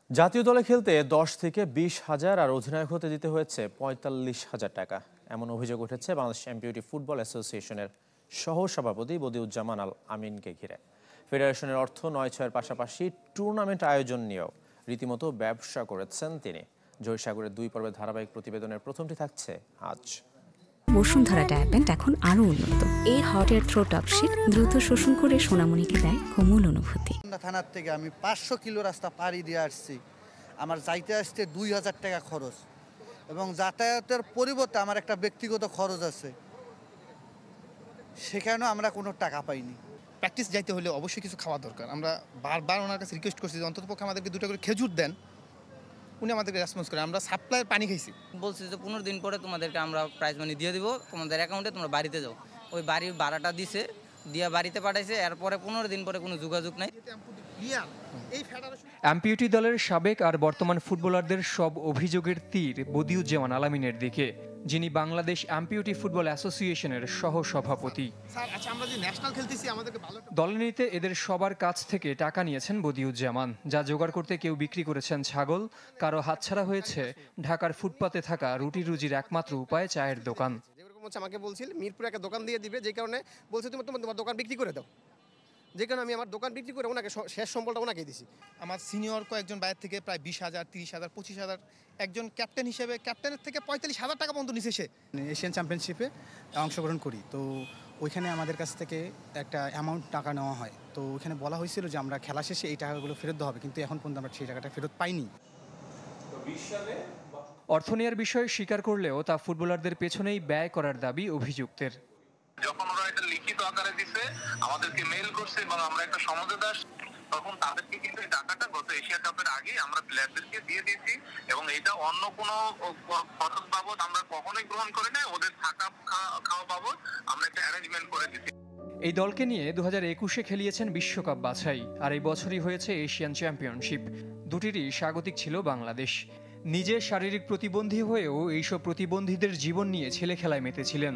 জাতীয় দলে খেলতে ১০ থেকে ২০,০০০ আর অধিনায়ক হতে দিতে হয়েছে ৪৫,০০০ টাকা। এমন অভিযোগ উঠেছে বাংলাদেশ এমপিওটি ফুটবল অ্যাসোসিয়েশনের সহসভাপতি বদিউজ্জামান আল আমিনকে ঘিরে। ফেডারেশনের অর্থ নয়-ছয়ের পাশাপাশি টুর্নামেন্ট আয়োজন নিয়েও রীতিমতো ব্যবসা করেছেন তিনি। জয়সাগরের ২ পর্বের ধারাবাহিক প্রতিবেদনের প্রথমটি থাকছে আজ। বসুন্ধরা ডায়াপেন্ট এখন আরো উন্নত। এই hot air through top sheet দ্রুত শোষণ করে সোনামণিকে দেয় কোমল অনুভূতি। থানার থেকে আমি ৫০০ কিলো রাস্তা পাড়ি দিয়ে আসছি। আমার যাইতে আসতে ২,০০০ টাকা খরচ, এবং যাতায়াতের পরিবর্তে আমার একটা ব্যক্তিগত খরচ আছে, সেখানেও আমরা কোনো টাকা পাইনি। প্র্যাকটিস যাইতে হলে অবশ্যই কিছু খাওয়া দরকার। আমরা বারবার ওনার কাছে রিকোয়েস্ট করছি যে অন্ততপক্ষে আমাদেরকে 2টা করে খেজুর দেন। উনি আমাদেরকে রেসপন্স করে। আমরা সাপ্লাইয়ের পানি খাইছি। বলছি যে 15 দিন পরে তোমাদেরকে আমরা প্রাইজ মানি দিয়ে দিব, তোমাদের অ্যাকাউন্টে তোমরা বাড়িতে যাও। ওই বাড়ির ভাড়াটা দিছে, দিয়া বাড়িতে পাঠাইছে। এরপরে 15 দিন পরে কোনো যোগাযোগ নাই। এমপিওটি দলের সাবেক আর বর্তমান ফুটবলারদের সব অভিযোগের তীর বদিউজ্জামান আল আমিনের দিকে, যিনি বাংলাদেশ এমপিওটি ফুটবল অ্যাসোসিয়েশনের সহসভাপতি। দলে নিতে এদের সবার কাছ থেকে টাকা নিয়েছেন বদিউজ্জামান, যা জোগাড় করতে কেউ বিক্রি করেছেন ছাগল, কারো হাতছাড়া হয়েছে ঢাকার ফুটপাতে থাকা রুটি রুজির একমাত্র উপায় চায়ের দোকান। আমাকে বলছিল মিরপুরে একটা দোকান দিয়ে দিবে, যে কারণে বলছে তুমি তোমার দোকান বিক্রি করে দাও, যে কারণে আমি আমার দোকান বিক্রি করে ওনাকে শেষ সম্বলটা ওনাকে দিছি। আমার সিনিয়র কয়েকজন বাইরের থেকে প্রায় 20,000, 30,000, 25,000, একজন ক্যাপ্টেন হিসেবে ক্যাপ্টেনের থেকে 45,000 টাকা পর্যন্ত নিছে সে। এশিয়ান চ্যাম্পিয়নশিপে অংশগ্রহণ করি, তো ওইখানে আমাদের কাছ থেকে একটা অ্যামাউন্ট টাকা নেওয়া হয়। তো ওইখানে বলা হয়েছিল যে আমরা খেলা শেষে এই টাকাগুলো ফেরত দেওয়া হবে, কিন্তু এখন পর্যন্ত আমরা সেই টাকাটা ফেরত পাইনি। অর্থ নেয়ার বিষয়ে স্বীকার করলেও তা ফুটবলারদের পেছনেই ব্যয় করার দাবি অভিযুক্তের। যখন ওরা এটা লিখিত আকারে দিছে, আমাদেরকে মেইল করছে এবং আমরা একটা সমঝোতা, তখন তাদেরকে কিন্তু এই টাকাটা গত এশিয়া কাপের আগে আমরা প্লেয়ারদেরকে দিয়ে দিয়েছি, এবং এটা অন্য কোনো খরচ বাবদ আমরা কখনোই গ্রহণ করি না। ওদের থাকা খাওয়া বাবদ আমরা একটা অ্যারেঞ্জমেন্ট করে দিচ্ছি। এই দলকে নিয়ে 2021-এ খেলিয়েছেন বিশ্বকাপ বাছাই, আর এই বছরই হয়েছে এশিয়ান চ্যাম্পিয়নশিপ। দুটিরই স্বাগতিক ছিল বাংলাদেশ। নিজে শারীরিক প্রতিবন্ধী হয়েও এইসব প্রতিবন্ধীদের জীবন নিয়ে ছেলে খেলায় মেতেছিলেন।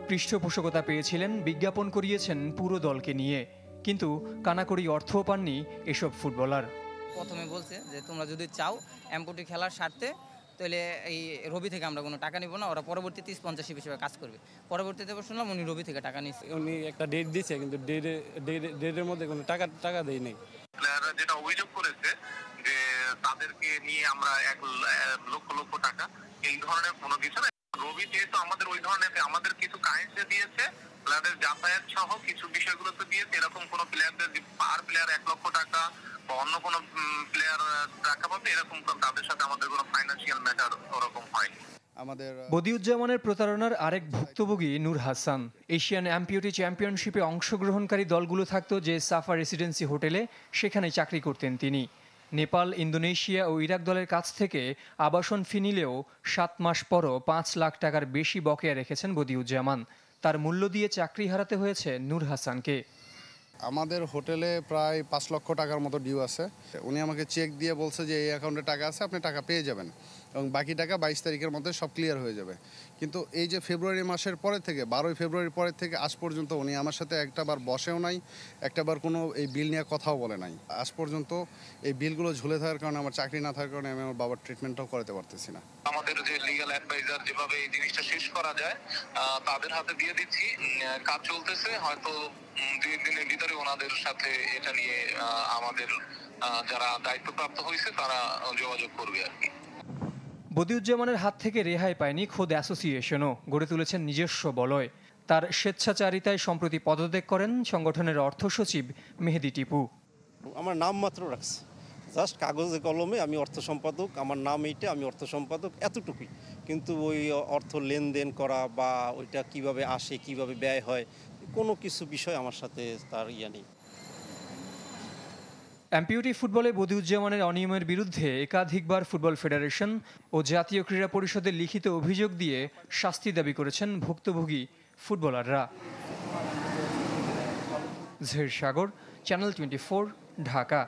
পৃষ্ঠপোষকতা পেয়েছিলেন, বিজ্ঞাপন করিয়েছেন পুরো দলকে নিয়ে, কিন্তু কানাকড়ি অর্থও পাননি এসব ফুটবলার। প্রথমে বলছে যে তোমরা যদি চাও এমপিওটি খেলার স্বার্থে, তাহলে এই রবি থেকে আমরা কোনো টাকা নিব না। ওরা পরবর্তীতে স্পন্সরশিপ হিসেবে কাজ করবে। পরবর্তীতে শুনলাম উনি রবি থেকে টাকা নিচ্ছে। উনি একটা ডেট দিয়েছে, কিন্তু ডেটের মধ্যে কোনো টাকা দেয় নাই। প্লেয়াররা যেটা অভিযোগ করেছে যে তাদেরকে নিয়ে আমরা 1 লক্ষ টাকা, এই ধরনের কোনো কিছু না। রবি যেহেতু আমাদের ওই ধরনের আমাদের কিছু কারেন্সি দিয়েছে, প্লেয়ারের যাতায়াত সহ কিছু বিষয়গুলো তো দিয়েছে। এরকম কোনো প্লেয়ারদের পার প্লেয়ার 1 লক্ষ টাকা বা অন্য কোনো প্লেয়ার টাকা পাবে, এরকম তাদের সাথে আমাদের কোনো ফাইন্যান্সিয়াল ম্যাটার ওরকম হয়নি। বদিউজ্জামানের প্রতারণার আরেক ভুক্তভোগী নূর হাসান। এশিয়ান এমপিওটি চ্যাম্পিয়নশিপে অংশগ্রহণকারী দলগুলো থাকত যে সাফা রেসিডেন্সি হোটেলে, সেখানে চাকরি করতেন তিনি। নেপাল, ইন্দোনেশিয়া ও ইরাক দলের কাছ থেকে আবাসন ফি নিলেও 7 মাস পরও 5 লাখ টাকার বেশি বকেয়া রেখেছেন বদিউজ্জামান। তার মূল্য দিয়ে চাকরি হারাতে হয়েছে নূর হাসানকে। আমাদের হোটেলে প্রায় 5 লক্ষ টাকার মতো ডিউ আছে। উনি আমাকে চেক দিয়ে বলছে যে এই অ্যাকাউন্টে টাকা আছে, আপনি টাকা পেয়ে যাবেন, এবং বাকি টাকা 22 তারিখের মধ্যে সব ক্লিয়ার হয়ে যাবে। কিন্তু এই যে ফেব্রুয়ারি মাসের পরে থেকে 12 ফেব্রুয়ারির পরে থেকে আজ পর্যন্ত উনি আমার সাথে একটাবার বসেও নাই, একটাবার কোনো এই বিল নিয়ে কথাও বলে নাই। আজ পর্যন্ত এই বিলগুলো ঝুলে থাকার কারণে, আমার চাকরি না থাকার কারণে আমি আমার বাবার ট্রিটমেন্টটাও করাতে পারতেছি না। আমাদের যে লিগ্যাল অ্যাডভাইজার যেভাবে এই জিনিসটা শেষ করা যায় তাদের হাতে দিয়ে দিচ্ছি। কাজ চলতেছে, হয়তো 2 দিনের ভিতরে ওনাদের সাথে এটা নিয়ে আমাদের যারা দায়িত্বপ্রাপ্ত হয়েছে তারা যোগাযোগ করবে আর কি। বদিউজ্জামানের হাত থেকে রেহাই পায়নি খোদ অ্যাসোসিয়েশনও, গড়ে তুলেছেন নিজস্ব বলয়। তার স্বেচ্ছাচারিতায় সম্প্রতি পদত্যাগ করেন সংগঠনের অর্থ সচিব মেহেদি টিপু। আমার নাম মাত্র রাখছে, জাস্ট কাগজে কলমে আমি অর্থ সম্পাদক, আমার নাম এইটা, আমি অর্থ সম্পাদক, এতটুকুই। কিন্তু ওই অর্থ লেনদেন করা বা ওইটা কিভাবে আসে, কিভাবে ব্যয় হয়, কোনো কিছু বিষয় আমার সাথে তার নেই। এমপিওটি ফুটবলে বদিউজ্জামানের অনিয়মের বিরুদ্ধে একাধিকবার ফুটবল ফেডারেশন ও জাতীয় ক্রীড়া পরিষদের লিখিত অভিযোগ দিয়ে শাস্তি দাবি করেছেন ভুক্তভোগী ফুটবলাররা। জহির সাগর, চ্যানেল 24, ঢাকা।